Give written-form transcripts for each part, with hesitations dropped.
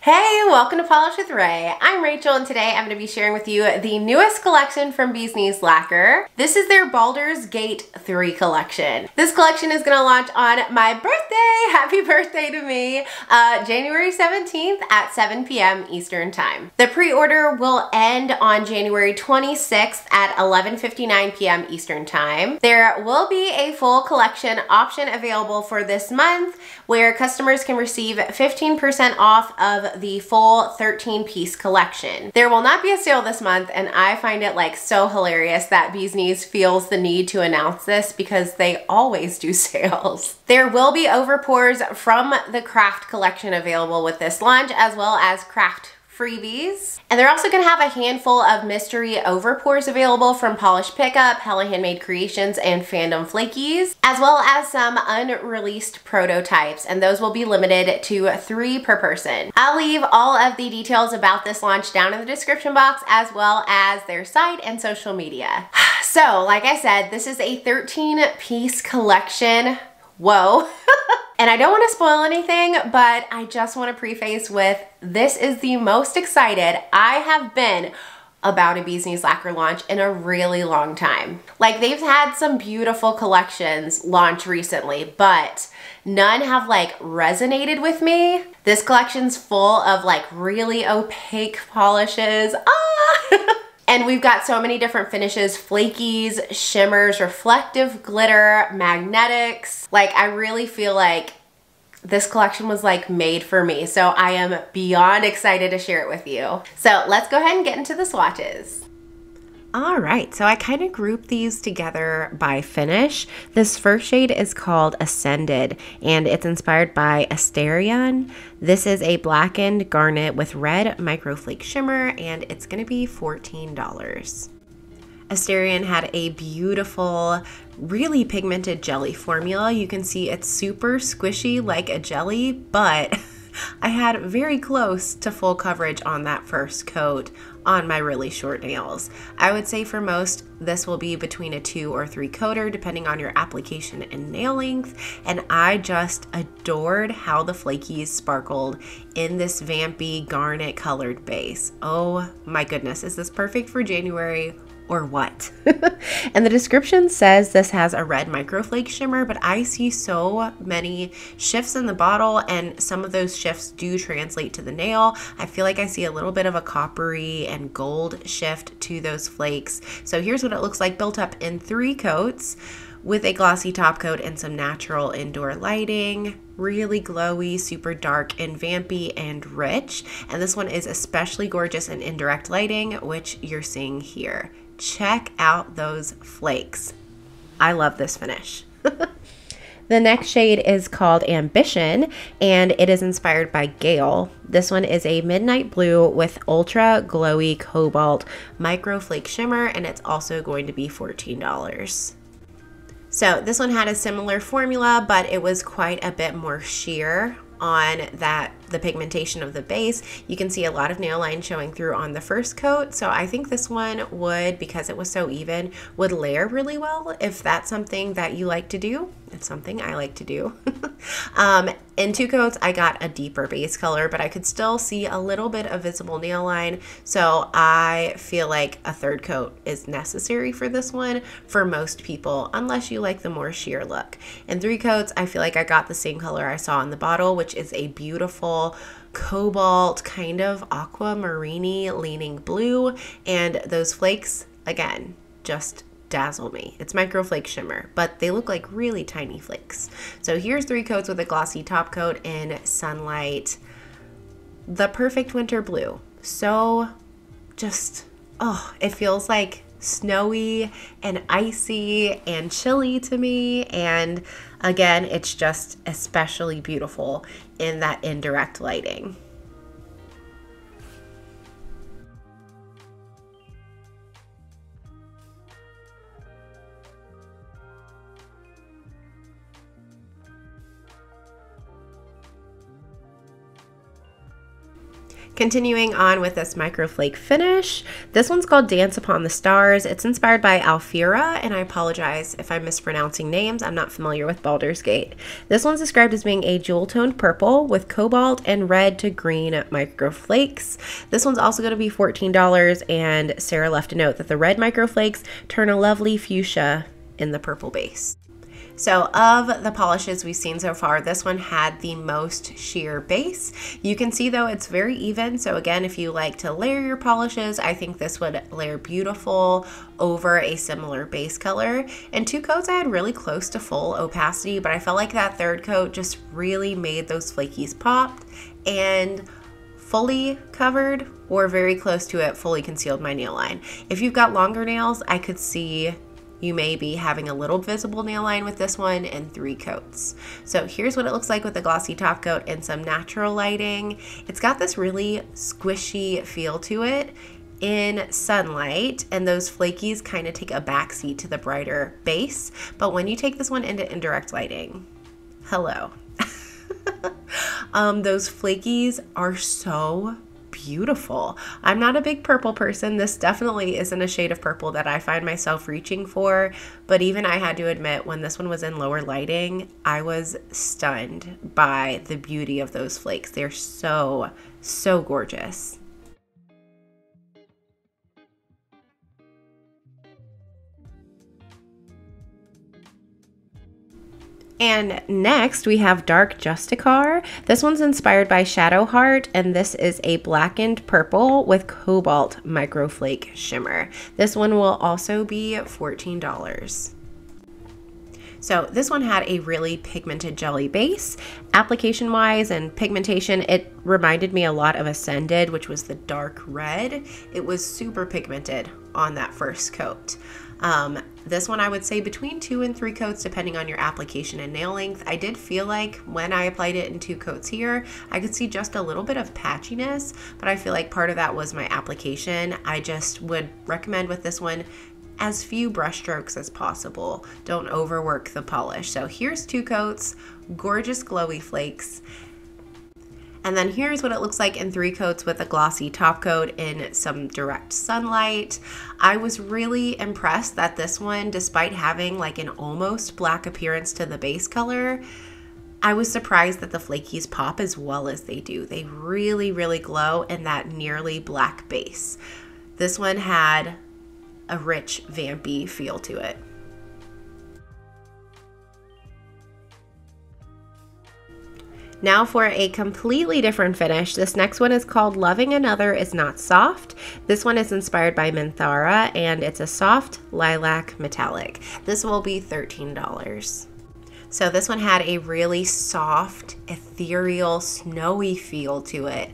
Hey, welcome to Polish with Ray. I'm Rachel and today I'm going to be sharing with you the newest collection from Bee's Knees Lacquer. This is their Baldur's Gate 3 collection. This collection is going to launch on my birthday. Happy birthday to me. January 17th at 7 p.m. Eastern Time. The pre-order will end on January 26th at 11:59 p.m. Eastern Time. There will be a full collection option available for this month where customers can receive 15% off of the full 13-piece collection. There will not be a sale this month, and I find it like so hilarious that Bee's Knees feels the need to announce this because they always do sales. There will be Overpours from the craft collection available with this launch, as well as craft freebies. And they're also going to have a handful of mystery Overpours available from Polish Pickup, Hella Handmade Creations, and Fandom Flakies, as well as some unreleased prototypes, and those will be limited to 3 per person. I'll leave all of the details about this launch down in the description box, as well as their site and social media. So, like I said, this is a 13-piece collection. Whoa. And I don't want to spoil anything, but I just want to preface with this is the most excited I have been about a Bee's Knees Lacquer launch in a really long time. Like, they've had some beautiful collections launch recently, but none have like resonated with me. This collection's full of like really opaque polishes. And we've got so many different finishes: flakies, shimmers, reflective glitter, magnetics. Like, I really feel like this collection was like made for me. So I am beyond excited to share it with you. So let's go ahead and get into the swatches. All right, so I kind of grouped these together by finish. This first shade is called Ascended, and it's inspired by Asterion. This is a blackened garnet with red microflake shimmer, and it's gonna be $14. Asterion had a beautiful, really pigmented jelly formula. You can see it's super squishy like a jelly, but I had very close to full coverage on that first coat on my really short nails. I would say for most, this will be between a 2 or 3 coater depending on your application and nail length, and I just adored how the flakies sparkled in this vampy garnet colored base. Oh my goodness, is this perfect for January or what? And the description says this has a red microflake shimmer, but I see so many shifts in the bottle, and some of those shifts do translate to the nail. I feel like I see a little bit of a coppery and gold shift to those flakes. So here's what it looks like built up in 3 coats with a glossy top coat and some natural indoor lighting. Really glowy, super dark and vampy and rich. And this one is especially gorgeous in indirect lighting, which you're seeing here. Check out those flakes. I love this finish. The next shade is called Ambition, and it is inspired by Gale. This one is a midnight blue with ultra glowy cobalt microflake shimmer, and it's also going to be $14. So this one had a similar formula, but it was quite a bit more sheer on the pigmentation of the base. You can see a lot of nail line showing through on the first coat, so I think this one would, because it was so even, would layer really well if that's something that you like to do. It's something I like to do. In 2 coats, I got a deeper base color, but I could still see a little bit of visible nail line, so I feel like a 3rd coat is necessary for this one for most people, unless you like the more sheer look. In 3 coats, I feel like I got the same color I saw in the bottle, which is a beautiful cobalt, kind of aquamarine leaning blue, and those flakes, again, just dazzle me. It's microflake shimmer, but they look like really tiny flakes. So here's 3 coats with a glossy top coat in Sunlight, the perfect winter blue. So just, oh, it feels like snowy and icy and chilly to me, and again, it's just especially beautiful in that indirect lighting. Continuing on with this microflake finish, this one's called Dance Upon the Stars. It's inspired by Alfira, and I apologize if I'm mispronouncing names. I'm not familiar with Baldur's Gate. This one's described as being a jewel-toned purple with cobalt and red to green microflakes. This one's also going to be $14, and Sarah left a note that the red microflakes turn a lovely fuchsia in the purple base. So of the polishes we've seen so far, this one had the most sheer base. You can see though it's very even. So again, if you like to layer your polishes, I think this would layer beautiful over a similar base color. And 2 coats I had really close to full opacity, but I felt like that 3rd coat just really made those flakies pop, and fully covered or very close to it fully concealed my nail line. If you've got longer nails, I could see you may be having a little visible nail line with this one in 3 coats. So here's what it looks like with the glossy top coat and some natural lighting. It's got this really squishy feel to it in sunlight, and those flakies kind of take a backseat to the brighter base. But when you take this one into indirect lighting, hello. Those flakies are so beautiful. I'm not a big purple person. This definitely isn't a shade of purple that I find myself reaching for, but even I had to admit when this one was in lower lighting, I was stunned by the beauty of those flakes. They're so, so gorgeous. And next we have Dark Justicar. This one's inspired by Shadow Heart, and this is a blackened purple with cobalt microflake shimmer. This one will also be $14. So this one had a really pigmented jelly base. Application wise and pigmentation, it reminded me a lot of Ascended, which was the dark red. It was super pigmented on that first coat. This one I would say between 2 and 3 coats depending on your application and nail length. I did feel like when I applied it in 2 coats here, I could see just a little bit of patchiness, but I feel like part of that was my application. I just would recommend with this one as few brush strokes as possible. Don't overwork the polish. So here's 2 coats, gorgeous glowy flakes. And then here's what it looks like in 3 coats with a glossy top coat in some direct sunlight. I was really impressed that this one, despite having like an almost black appearance to the base color, I was surprised that the flakies pop as well as they do. They really, really glow in that nearly black base. This one had a rich, vampy feel to it. Now for a completely different finish. This next one is called Loving Another Is Not Soft. This one is inspired by Minthara, and it's a soft lilac metallic. This will be $13. So this one had a really soft, ethereal, snowy feel to it.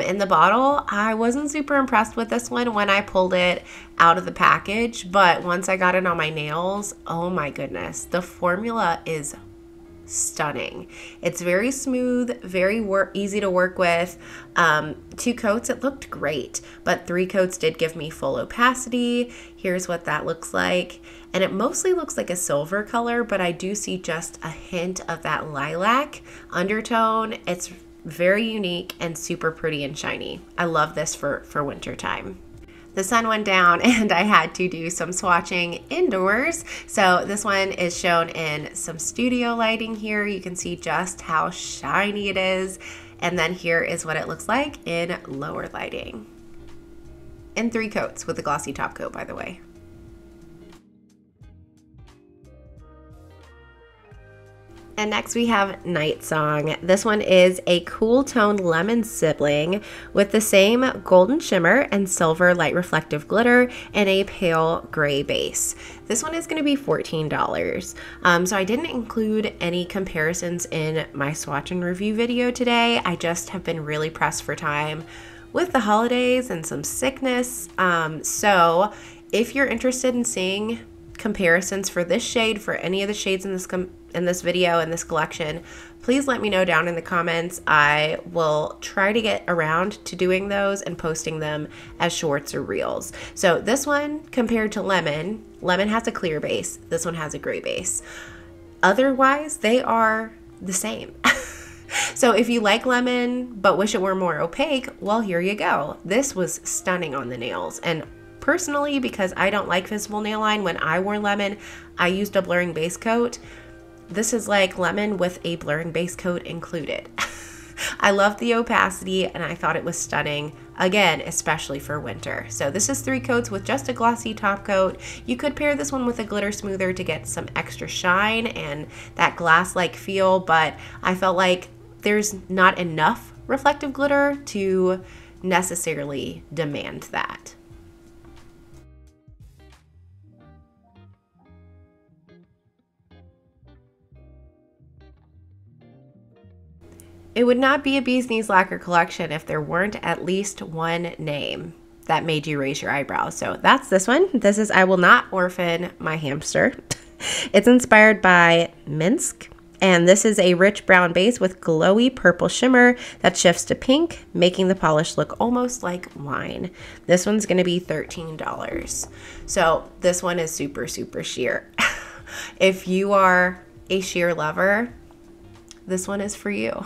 In the bottle, I wasn't super impressed with this one when I pulled it out of the package, but once I got it on my nails, oh my goodness, the formula is stunning. It's very smooth, very easy to work with. 2 coats, it looked great, but 3 coats did give me full opacity. Here's what that looks like. And it mostly looks like a silver color, but I do see just a hint of that lilac undertone. It's very unique and super pretty and shiny. I love this for winter time. The sun went down and I had to do some swatching indoors. So this one is shown in some studio lighting here. You can see just how shiny it is. And then here is what it looks like in lower lighting. In 3 coats with a glossy top coat, by the way. And next we have Nightsong. This one is a cool toned lemon sibling with the same golden shimmer and silver light reflective glitter and a pale gray base. This one is going to be $14. So I didn't include any comparisons in my swatch and review video today. I just have been really pressed for time with the holidays and some sickness. So if you're interested in seeing comparisons for this shade, for any of the shades in this video, in this collection, please let me know down in the comments. I will try to get around to doing those and posting them as shorts or reels. So this one compared to Lemon has a clear base. This one has a gray base. Otherwise, they are the same. So if you like lemon but wish it were more opaque, well, here you go. This was stunning on the nails. And personally, because I don't like visible nail line, when I wore lemon, I used a blurring base coat. This is like lemon with a blurring base coat included. I loved the opacity and I thought it was stunning, again, especially for winter. So this is 3 coats with just a glossy top coat. You could pair this one with a glitter smoother to get some extra shine and that glass-like feel, but I felt like there's not enough reflective glitter to necessarily demand that. It would not be a Bee's Knees Lacquer collection if there weren't at least one name that made you raise your eyebrows. So that's this one. This is I Will Not Orphan My Hamster. It's inspired by Minsk, and this is a rich brown base with glowy purple shimmer that shifts to pink, making the polish look almost like wine. This one's going to be $13. So this one is super, super sheer. If you are a sheer lover, this one is for you.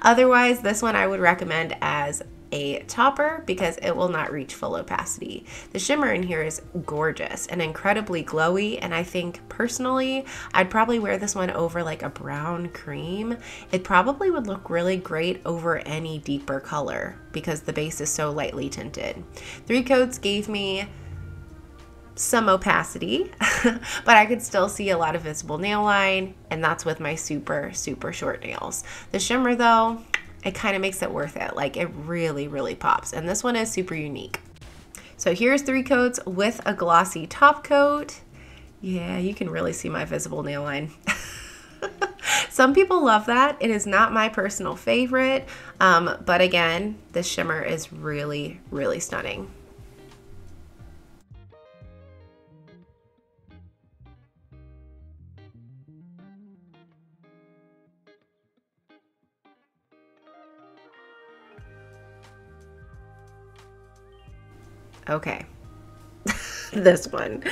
Otherwise, this one I would recommend as a topper because it will not reach full opacity. The shimmer in here is gorgeous and incredibly glowy, and I think personally I'd probably wear this one over like a brown cream. It probably would look really great over any deeper color because the base is so lightly tinted. 3 coats gave me some opacity, but I could still see a lot of visible nail line, and that's with my super, super short nails. The shimmer though, it kind of makes it worth it. Like it really, really pops. And this one is super unique. So here's 3 coats with a glossy top coat. Yeah, you can really see my visible nail line. Some people love that. It is not my personal favorite, but again, this shimmer is really, really stunning. Okay, this one.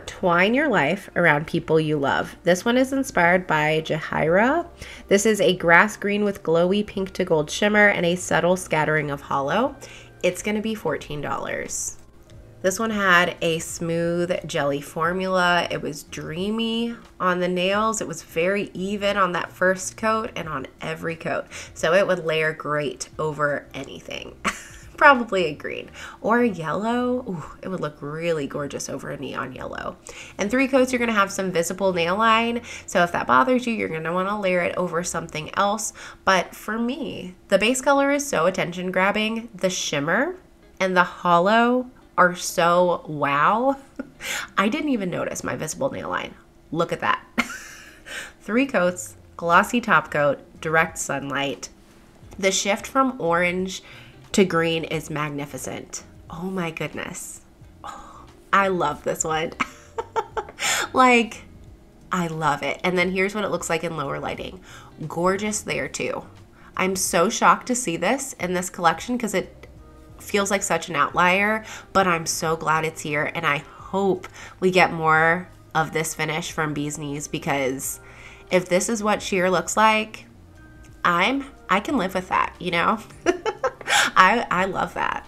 Twine your life around people you love. This one is inspired by Jahira. This is a grass green with glowy pink to gold shimmer and a subtle scattering of hollow. It's going to be $14. This one had a smooth jelly formula. It was dreamy on the nails. It was very even on that first coat and on every coat. So it would layer great over anything. Probably a green or a yellow. Ooh, it would look really gorgeous over a neon yellow. And 3 coats, you're going to have some visible nail line. So if that bothers you, you're going to want to layer it over something else. But for me, the base color is so attention grabbing. The shimmer and the hollow are so wow. I didn't even notice my visible nail line. Look at that. 3 coats, glossy top coat, direct sunlight. The shift from orange to green is magnificent. Oh my goodness. Oh, I love this one. Like, I love it. And then here's what it looks like in lower lighting. Gorgeous there too. I'm so shocked to see this in this collection because it feels like such an outlier, but I'm so glad it's here, and I hope we get more of this finish from Bee's Knees, because if this is what sheer looks like, I can live with that, you know? I love that.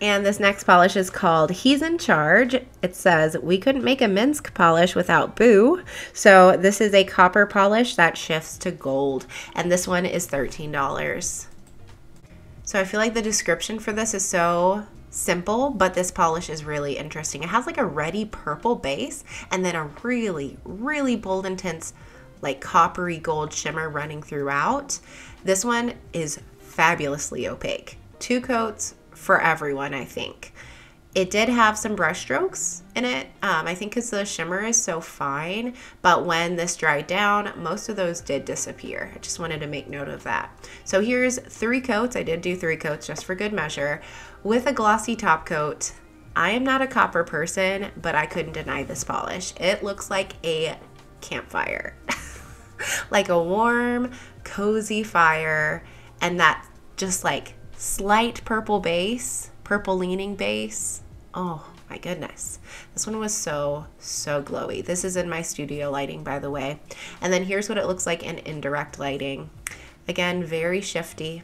And this next polish is called He's in Charge. It says, we couldn't make a Minsk polish without Boo. So this is a copper polish that shifts to gold. And this one is $13. So I feel like the description for this is so simple, but this polish is really interesting. It has like a reddy purple base and then a really, really bold, intense, like coppery gold shimmer running throughout. This one is fabulously opaque. 2 coats for everyone, I think. It did have some brush strokes in it, I think because the shimmer is so fine, but when this dried down, most of those did disappear. I just wanted to make note of that. So here's 3 coats. I did do 3 coats just for good measure with a glossy top coat. I am not a copper person, but I couldn't deny this polish. It looks like a campfire. Like a warm, cozy fire, and that just like slight purple base, purple leaning base. Oh, my goodness. This one was so glowy. This is in my studio lighting, by the way. And then here's what it looks like in indirect lighting. Again, very shifty.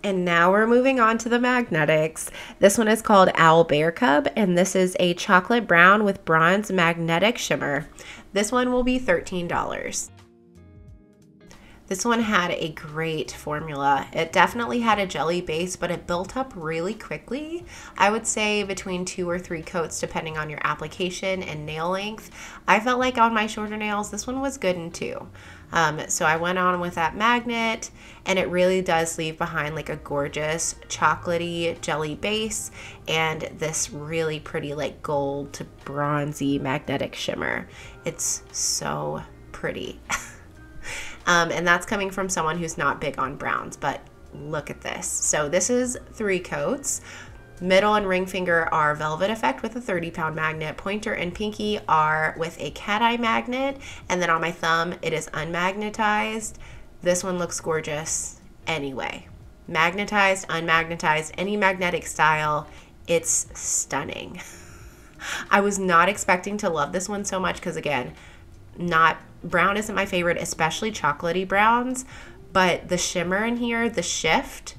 And now we're moving on to the magnetics. This one is called Bear Cub, and this is a chocolate brown with bronze magnetic shimmer. This one will be $13. This one had a great formula. It definitely had a jelly base, but it built up really quickly. I would say between 2 or 3 coats, depending on your application and nail length. I felt like on my shorter nails, this one was good in 2. So I went on with that magnet, and it really does leave behind like a gorgeous chocolatey jelly base and this really pretty like gold to bronzy magnetic shimmer. It's so pretty. And that's coming from someone who's not big on browns, but look at this. So this is 3 coats. Middle and ring finger are velvet effect with a 30-pound magnet. Pointer and pinky are with a cat eye magnet. And then on my thumb, it is unmagnetized. This one looks gorgeous anyway. Magnetized, unmagnetized, any magnetic style, it's stunning. I was not expecting to love this one so much because, again, brown isn't my favorite, especially chocolatey browns. But the shimmer in here, the shift,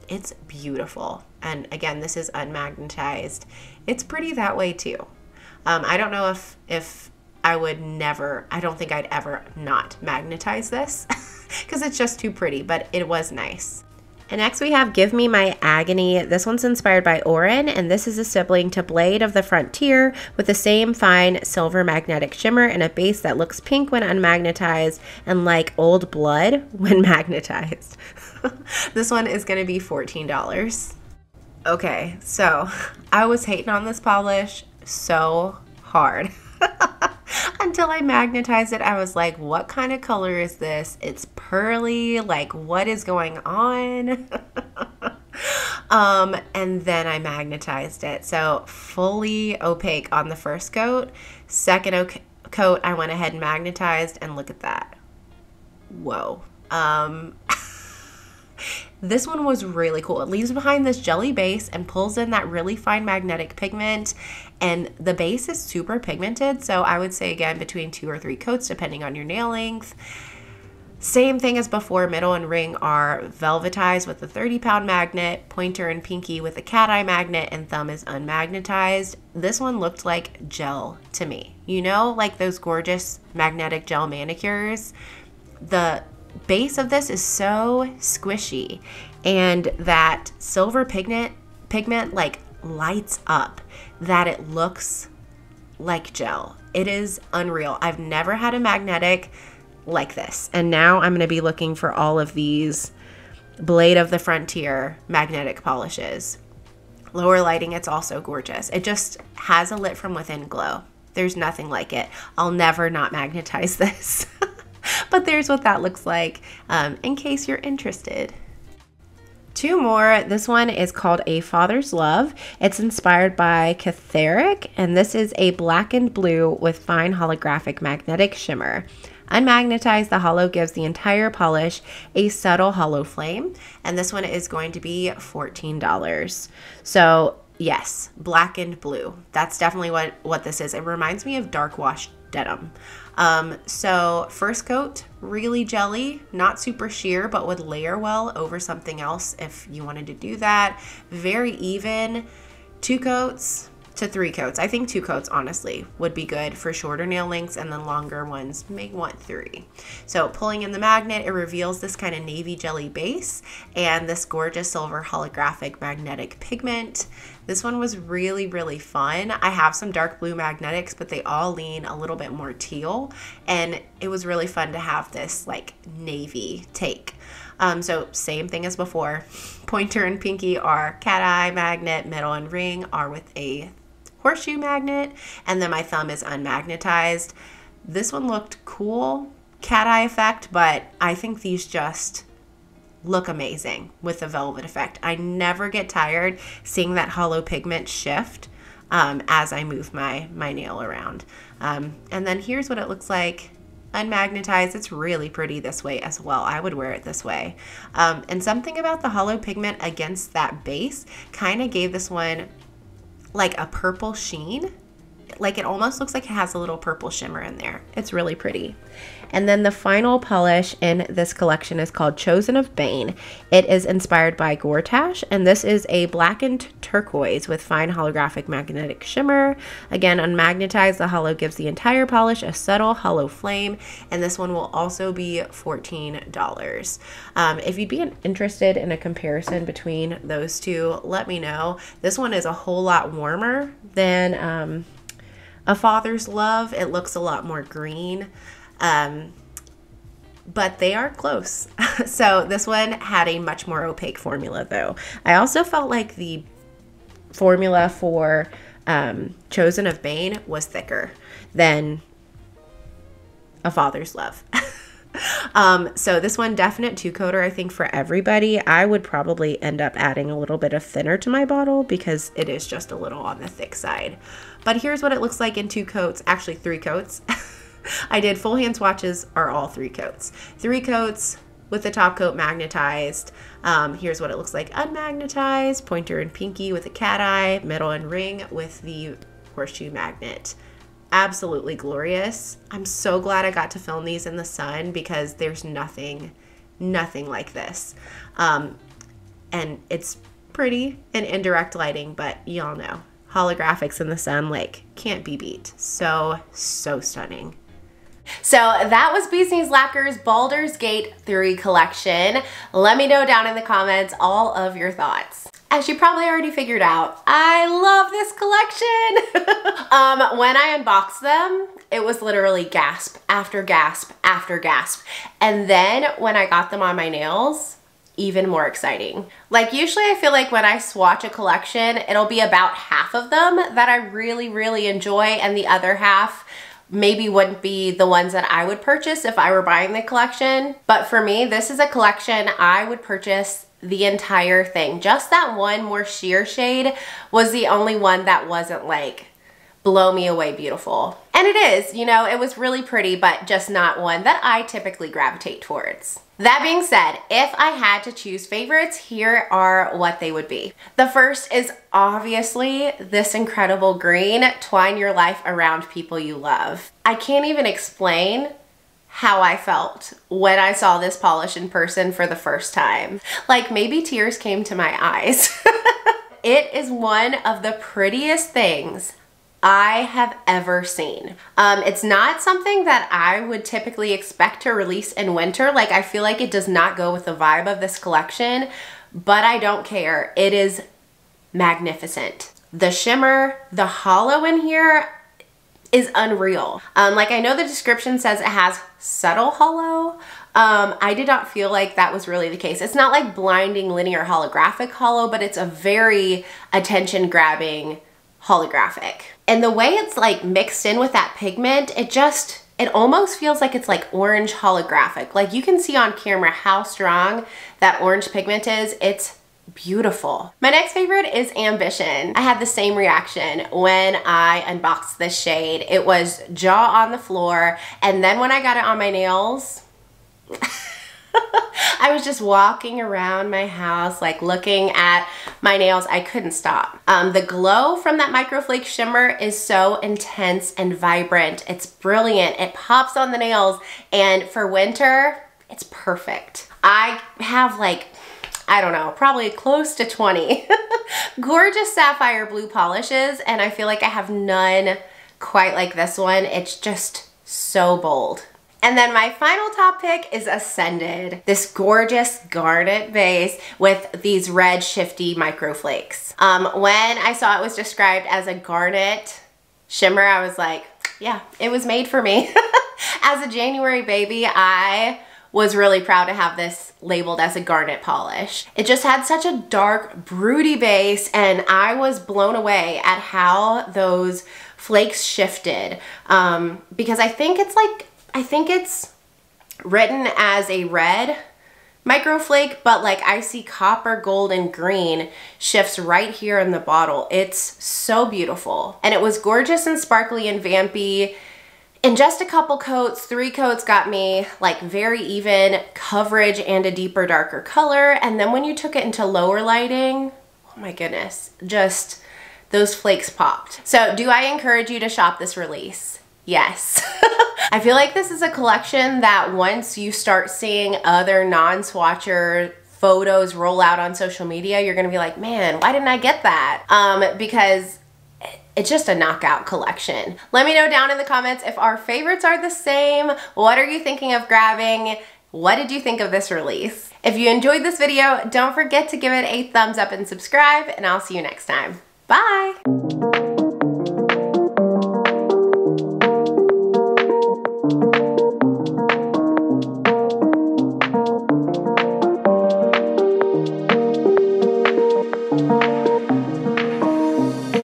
it's beautiful. And again, this is unmagnetized. It's pretty that way too. I don't know if I would never, I don't think I'd ever not magnetize this because it's just too pretty, but it was nice. And next we have Give Me My Agony. This one's inspired by Orphan, and this is a sibling to Blade of the Frontier with the same fine silver magnetic shimmer and a base that looks pink when unmagnetized and like old blood when magnetized. This one is going to be $14. Okay, so I was hating on this polish so hard. Until I magnetized it, I was like, what kind of color is this? It's pearly, like what is going on? And then I magnetized it. So fully opaque on the first coat. Second coat, I went ahead and magnetized, and look at that. Whoa. This one was really cool. It leaves behind this jelly base and pulls in that really fine magnetic pigment, and the base is super pigmented, so I would say again between 2 or 3 coats depending on your nail length. Same thing as before, middle and ring are velvetized with a 30-pound magnet, pointer and pinky with a cat eye magnet, and thumb is unmagnetized. This one looked like gel to me. You know, like those gorgeous magnetic gel manicures? The base of this is so squishy, and that silver pigment like lights up that it looks like gel. It is unreal. I've never had a magnetic like this, and now I'm going to be looking for all of these Blade of the Frontier magnetic polishes. Lower lighting, it's also gorgeous. It just has a lit from within glow. There's nothing like it. I'll never not magnetize this. But there's what that looks like in case you're interested. 2 more. This one is called A Father's Love. It's inspired by Catherick, and this is a black and blue with fine holographic magnetic shimmer. Unmagnetized, the hollow gives the entire polish a subtle hollow flame, and this one is going to be $14. So yes, black and blue. That's definitely what this is. It reminds me of dark wash denim. So first coat, really jelly, not super sheer, but would layer well over something else if you wanted to do that. Very even. 2 coats to 3 coats. I think 2 coats honestly would be good for shorter nail lengths, and then longer ones may want 3. So pulling in the magnet, it reveals this kind of navy jelly base and this gorgeous silver holographic magnetic pigment. This one was really, really fun. I have some dark blue magnetics, but they all lean a little bit more teal, and it was really fun to have this like navy take. So same thing as before. Pointer and pinky are cat eye magnet, middle and ring are with a horseshoe magnet, and then my thumb is unmagnetized. This one looked cool, cat eye effect, but I think these just look amazing with the velvet effect. I never get tired seeing that hollow pigment shift. as I move my nail around. And then here's what it looks like unmagnetized. It's really pretty this way as well. I would wear it this way. And something about the hollow pigment against that base kind of gave this one like a purple sheen. Like it almost looks like it has a little purple shimmer in there. It's really pretty. And then the final polish in this collection is called Chosen of Bane. It is inspired by Gortash, and this is a blackened turquoise with fine holographic magnetic shimmer. Again, unmagnetized, the hollow gives the entire polish a subtle hollow flame, and this one will also be $14. If you'd be interested in a comparison between those two, let me know. This one is a whole lot warmer than A Father's Love. It looks a lot more green. But they are close. So this one had a much more opaque formula though. I also felt like the formula for Chosen of Bane was thicker than A Father's Love. So this one, definite 2-coater, I think, for everybody. I would probably end up adding a little bit of thinner to my bottle because it is just a little on the thick side. But here's what it looks like in 2 coats, actually 3 coats. I did full hand swatches are all 3 coats. 3 coats with the top coat magnetized. Here's what it looks like unmagnetized, pointer and pinky with a cat eye, middle and ring with the horseshoe magnet. Absolutely glorious. I'm so glad I got to film these in the sun because there's nothing like this. And it's pretty in indirect lighting, but y'all know holographics in the sun, like, can't be beat. So stunning. So that was Bee's Lacquer's Baldur's Gate 3 collection. Let me know down in the comments all of your thoughts. As you probably already figured out, I love this collection. When I unboxed them, it was literally gasp after gasp after gasp. And then when I got them on my nails, even more exciting. Like usually I feel like when I swatch a collection, it'll be about half of them that I really enjoy, and the other half maybe wouldn't be the ones that I would purchase if I were buying the collection. But for me, this is a collection I would purchase the entire thing. Just that one more sheer shade was the only one that wasn't like blow me away beautiful. And it is, you know, it was really pretty, but just not one that I typically gravitate towards. That being said, if I had to choose favorites, here are what they would be. The first is obviously this incredible green, Twine Your Life Around People You Love. I can't even explain how I felt when I saw this polish in person for the first time. Like maybe tears came to my eyes. It is one of the prettiest things I have ever seen. It's not something that I would typically expect to release in winter. Like I feel like it does not go with the vibe of this collection, but I don't care. It is magnificent. The shimmer, the hollow in here is unreal. Like I know the description says it has subtle hollow. I did not feel like that was really the case. It's not like blinding linear holographic hollow, but it's a very attention grabbing holographic. And the way it's like mixed in with that pigment, it almost feels like it's like orange holographic. Like you can see on camera how strong that orange pigment is. It's beautiful. My next favorite is Ambition. I had the same reaction when I unboxed this shade. It was jaw on the floor, and then when I got it on my nails, I was just walking around my house like looking at my nails. I couldn't stop. The glow from that microflake shimmer is so intense and vibrant. It's brilliant. It pops on the nails, and for winter, it's perfect. I have like, I don't know, probably close to 20 gorgeous sapphire blue polishes, and I feel like I have none quite like this one. It's just so bold. And then my final top pick is Ascended, this gorgeous garnet base with these red shifty microflakes. When I saw it was described as a garnet shimmer, I was like, yeah, it was made for me. As a January baby, I was really proud to have this labeled as a garnet polish. It just had such a dark, broody base, and I was blown away at how those flakes shifted. Because I think it's written as a red microflake, but like I see copper, gold, and green shifts right here in the bottle. It's so beautiful. And it was gorgeous and sparkly and vampy. In just a couple coats, 3 coats got me like very even coverage and a deeper, darker color. And then when you took it into lower lighting, oh my goodness, just those flakes popped. So do I encourage you to shop this release? Yes. I feel like this is a collection that once you start seeing other non-swatcher photos roll out on social media, you're gonna be like, man, why didn't I get that? Because it's just a knockout collection. Let me know down in the comments if our favorites are the same. What are you thinking of grabbing? What did you think of this release? If you enjoyed this video, don't forget to give it a thumbs up and subscribe, and I'll see you next time. Bye!